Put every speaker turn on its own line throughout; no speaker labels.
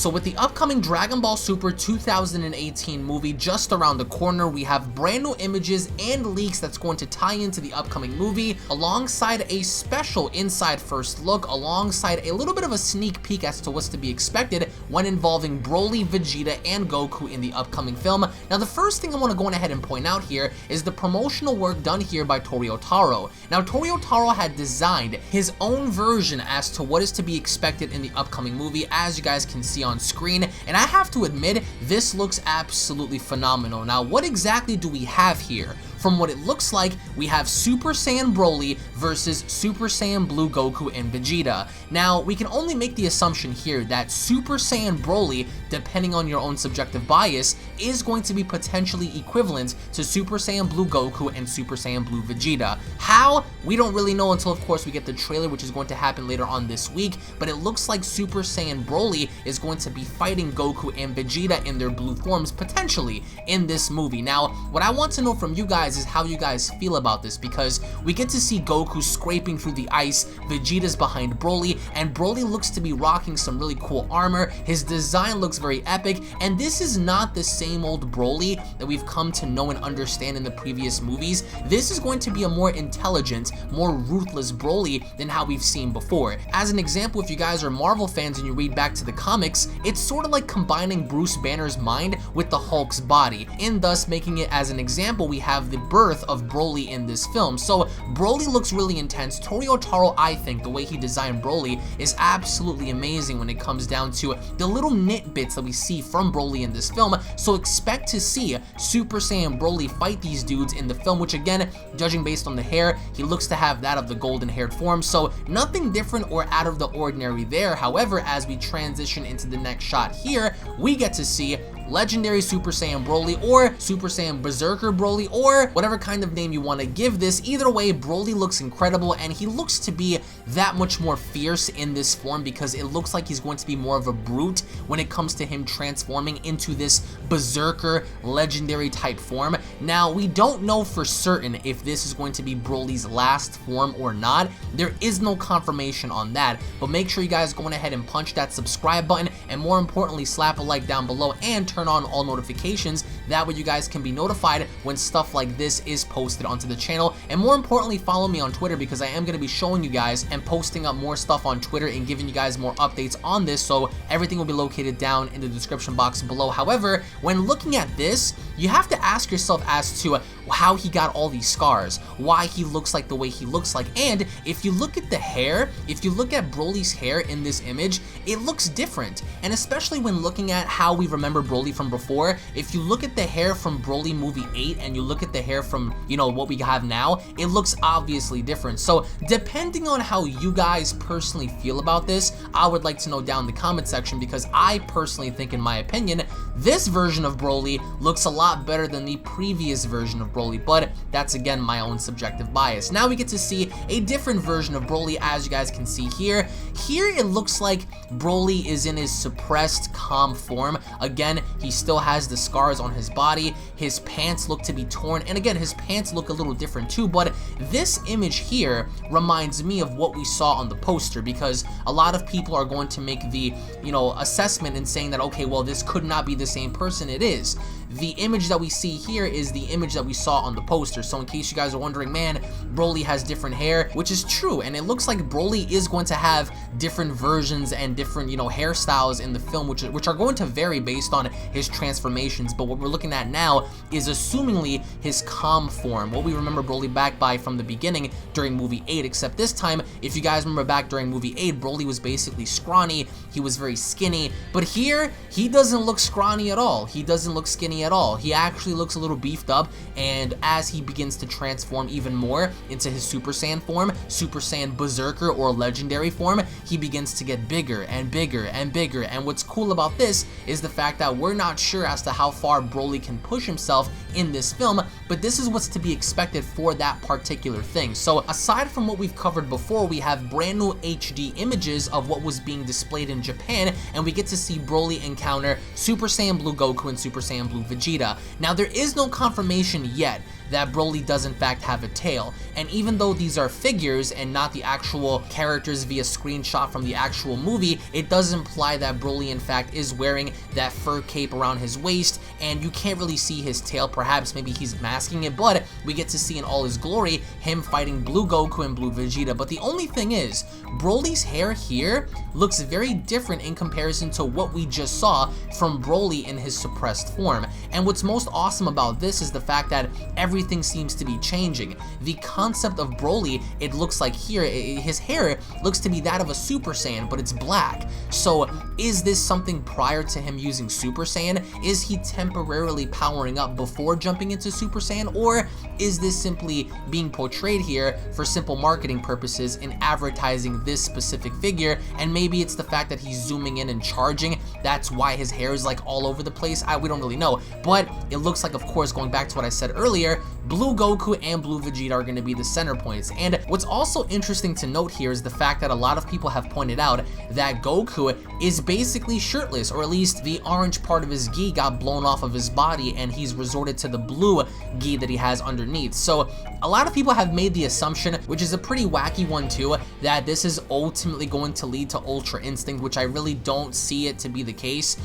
So with the upcoming Dragon Ball Super 2018 movie just around the corner, we have brand new images and leaks that's going to tie into the upcoming movie, alongside a special inside first look, alongside a little bit of a sneak peek as to what's to be expected when involving Broly, Vegeta, and Goku in the upcoming film. Now the first thing I want to go ahead and point out here is the promotional work done here by Taro. Now Taro had designed his own version as to what is to be expected in the upcoming movie, as you guys can see on screen, and I have to admit, this looks absolutely phenomenal. Now what exactly do we have here? From what it looks like, we have Super Saiyan Broly versus Super Saiyan Blue Goku and Vegeta. Now, we can only make the assumption here that Super Saiyan Broly, depending on your own subjective bias, is going to be potentially equivalent to Super Saiyan Blue Goku and Super Saiyan Blue Vegeta. How? We don't really know until, of course, we get the trailer, which is going to happen later on this week, but it looks like Super Saiyan Broly is going to be fighting Goku and Vegeta in their blue forms, potentially, in this movie. Now, what I want to know from you guys is how you guys feel about this, because we get to see Goku scraping through the ice, Vegeta's behind Broly, and Broly looks to be rocking some really cool armor. His design looks very epic, and this is not the same old Broly that we've come to know and understand in the previous movies. This is going to be a more intelligent, more ruthless Broly than how we've seen before. As an example, if you guys are Marvel fans and you read back to the comics, it's sort of like combining Bruce Banner's mind with the Hulk's body, and thus making it, as an example, we have the birth of Broly in this film. So Broly looks really intense. Taro, I think, the way he designed Broly is absolutely amazing when it comes down to the little nitbits that we see from Broly in this film. So expect to see Super Saiyan Broly fight these dudes in the film, which again, judging based on the hair, he looks to have that of the golden haired form. So nothing different or out of the ordinary there. However, as we transition into the next shot here, we get to see legendary Super Saiyan Broly, or Super Saiyan Berserker Broly, or whatever kind of name you want to give this. Either way, Broly looks incredible, and he looks to be that much more fierce in this form, because it looks like he's going to be more of a brute when it comes to him transforming into this Berserker legendary type form. Now, we don't know for certain if this is going to be Broly's last form or not. There is no confirmation on that, but make sure you guys go ahead and punch that subscribe button, and more importantly, slap a like down below and turn on all notifications. That way you guys can be notified when stuff like this is posted onto the channel. And more importantly, follow me on Twitter, because I am going to be showing you guys and posting up more stuff on Twitter and giving you guys more updates on this. So everything will be located down in the description box below. However, when looking at this, you have to ask yourself as to how he got all these scars, why he looks like the way he looks like. And if you look at the hair, if you look at Broly's hair in this image, it looks different. And especially when looking at how we remember Broly from before, if you look at the hair from Broly movie 8 and you look at the hair from, you know, what we have now, it looks obviously different. So depending on how you guys personally feel about this, I would like to know down in the comment section, because I personally think, in my opinion, this version of Broly looks a lot better than the previous version of Broly, but that's again my own subjective bias. Now we get to see a different version of Broly, as you guys can see here. Here it looks like Broly is in his suppressed, calm form. Again, he still has the scars on his body. His pants look to be torn, and again, his pants look a little different too, but this image here reminds me of what we saw on the poster, because a lot of people are going to make the, you know, assessment and saying that, okay, well, this could not be the same person. It is. The image that we see here is the image that we saw on the poster. So in case you guys are wondering, man, Broly has different hair, which is true, and it looks like Broly is going to have different versions and different, you know, hairstyles in the film, which are going to vary based on his transformations. But what we're looking at now is assumingly his calm form, what we remember Broly back by from the beginning during movie 8, except this time, if you guys remember back during movie 8, Broly was basically scrawny, he was very skinny, but here, he doesn't look scrawny at all, he doesn't look skinny at all. He actually looks a little beefed up, and as he begins to transform even more into his Super Saiyan form, Super Saiyan Berserker or Legendary form, he begins to get bigger and bigger and bigger. And what's cool about this is the fact that we're not sure as to how far Broly can push himself in this film, but this is what's to be expected for that particular thing. So aside from what we've covered before, we have brand new HD images of what was being displayed in Japan, and we get to see Broly encounter Super Saiyan Blue Goku and Super Saiyan Blue Vegeta. Now, there is no confirmation yet that Broly does in fact have a tail. And even though these are figures and not the actual characters via screenshot from the actual movie, it does imply that Broly in fact is wearing that fur cape around his waist, and you can't really see his tail. Perhaps maybe he's masking it, but we get to see in all his glory him fighting Blue Goku and Blue Vegeta. But the only thing is, Broly's hair here looks very different in comparison to what we just saw from Broly in his suppressed form. And what's most awesome about this is the fact that everything seems to be changing. The concept of Broly, it looks like here, his hair looks to be that of a Super Saiyan, but it's black. So is this something prior to him using Super Saiyan? Is he temporarily powering up before jumping into Super Saiyan? Or is this simply being portrayed here for simple marketing purposes in advertising this specific figure? And maybe it's the fact that he's zooming in and charging, that's why his hair is like all over the place. We don't really know, but it looks like, of course, going back to what I said earlier, Blue Goku and Blue Vegeta are going to be the center points. And what's also interesting to note here is the fact that a lot of people have pointed out that Goku is basically shirtless, or at least the orange part of his gi got blown off of his body and he's resorted to the blue gi that he has underneath. So a lot of people have made the assumption, which is a pretty wacky one too, that this is ultimately going to lead to Ultra Instinct, which I really don't see it to be the case.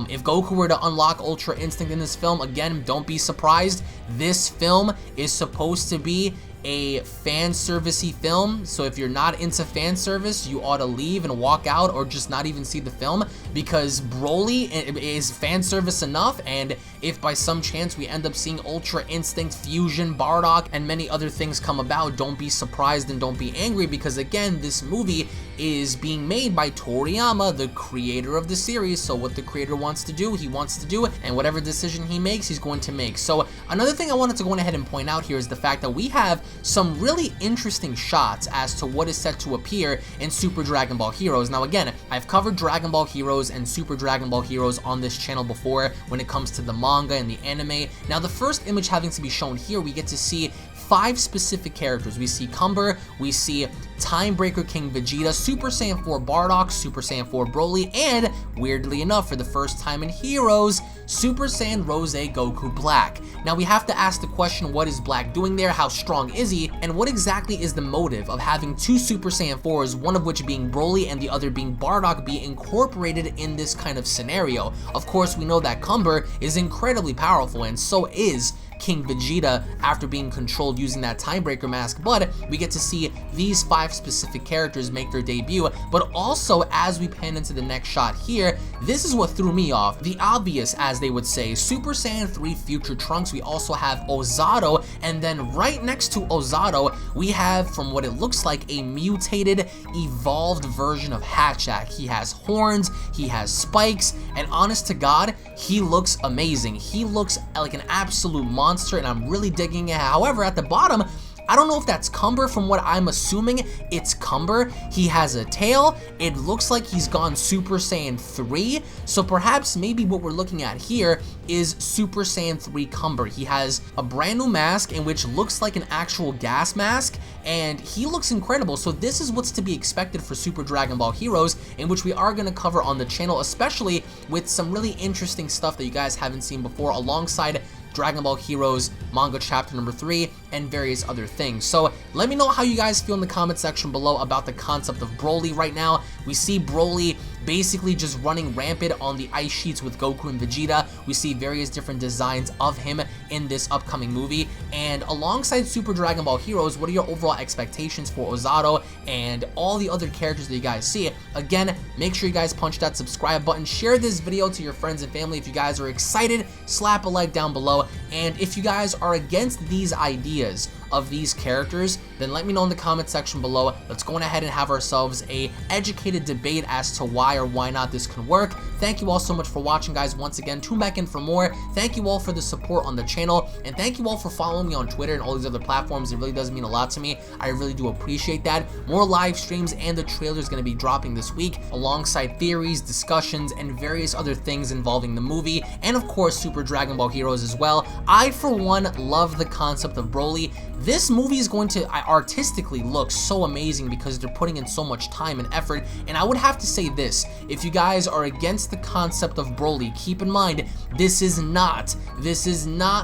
If Goku were to unlock Ultra Instinct in this film, again, don't be surprised. This film is supposed to be a fan servicey film, so if you're not into fan service, you ought to leave and walk out, or just not even see the film, because Broly is fan service enough. And if by some chance we end up seeing Ultra Instinct, Fusion, Bardock, and many other things come about, don't be surprised and don't be angry, because again, this movie is being made by Toriyama, the creator of the series. So what the creator wants to do, he wants to do it, and whatever decision he makes, he's going to make. So another thing I wanted to go ahead and point out here is the fact that we have some really interesting shots as to what is set to appear in Super Dragon Ball Heroes. Now again, I've covered Dragon Ball Heroes and Super Dragon Ball Heroes on this channel before when it comes to the manga and the anime. Now the first image having to be shown here, we get to see 5 specific characters. We see Cumber, we see Time Breaker King Vegeta, Super Saiyan 4 Bardock, Super Saiyan 4 Broly, and weirdly enough, for the first time in Heroes, Super Saiyan Rose Goku Black. Now we have to ask the question, what is Black doing there? How strong is he? And what exactly is the motive of having 2 Super Saiyan 4s, one of which being Broly and the other being Bardock, be incorporated in this kind of scenario? Of course, we know that Cumber is incredibly powerful, and so is King Vegeta after being controlled using that Timebreaker mask, but we get to see these 5 specific characters make their debut. But also, as we pan into the next shot here, this is what threw me off. The obvious, as they would say, Super Saiyan 3 Future Trunks. We also have Ozato, and then right next to Ozato, we have, from what it looks like, a mutated, evolved version of Hatchak. He has horns, he has spikes, and honest to God, he looks amazing. He looks like an absolute monster, and I'm really digging it. However, at the bottom, I don't know if that's Cumber. From what I'm assuming, it's Cumber. He has a tail. It looks like he's gone Super Saiyan 3. So perhaps maybe what we're looking at here is Super Saiyan 3 Cumber. He has a brand new mask in which looks like an actual gas mask, and he looks incredible. So this is what's to be expected for Super Dragon Ball Heroes, in which we are going to cover on the channel, especially with some really interesting stuff that you guys haven't seen before, alongside Dragon Ball Heroes manga chapter number 3 and various other things. So let me know how you guys feel in the comment section below about the concept of Broly right now. We see Broly basically just running rampant on the ice sheets with Goku and Vegeta. We see various different designs of him in this upcoming movie. And alongside Super Dragon Ball Heroes, what are your overall expectations for Ozato and all the other characters that you guys see? Again, make sure you guys punch that subscribe button. Share this video to your friends and family. If you guys are excited, slap a like down below. And if you guys are against these ideas of these characters, then let me know in the comment section below. Let's go ahead and have ourselves a educated debate as to why or why not this can work. Thank you all so much for watching, guys. Once again, tune back in for more. Thank you all for the support on the channel, and thank you all for following me on Twitter and all these other platforms. It really does mean a lot to me. I really do appreciate that. More live streams and the trailer is going to be dropping this week, alongside theories, discussions, and various other things involving the movie, and of course Super Dragon Ball Heroes as well. I, for one, love the concept of Broly. This movie is going to artistically look so amazing because they're putting in so much time and effort. And I would have to say this, if you guys are against the concept of Broly, keep in mind, this is not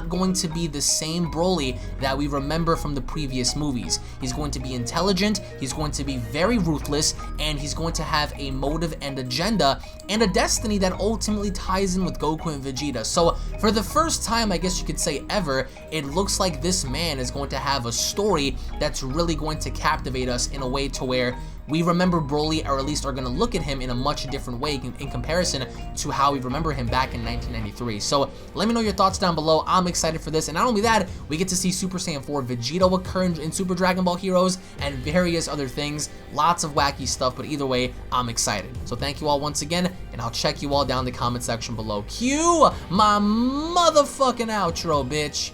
going to be the same Broly that we remember from the previous movies. He's going to be intelligent, he's going to be very ruthless, and he's going to have a motive and agenda and a destiny that ultimately ties in with Goku and Vegeta. So for the first time, I guess you could say ever, it looks like this man is going to have a story that's really going to captivate us in a way to where we remember Broly, or at least are going to look at him in a much different way in comparison to how we remember him back in 1993. So let me know your thoughts down below. I'm excited for this, and not only that, we get to see Super Saiyan 4 Vegeta occur in Super Dragon Ball Heroes and various other things. Lots of wacky stuff, but either way, I'm excited. So thank you all once again, and I'll check you all down in the comment section below. Cue my motherfucking outro, bitch.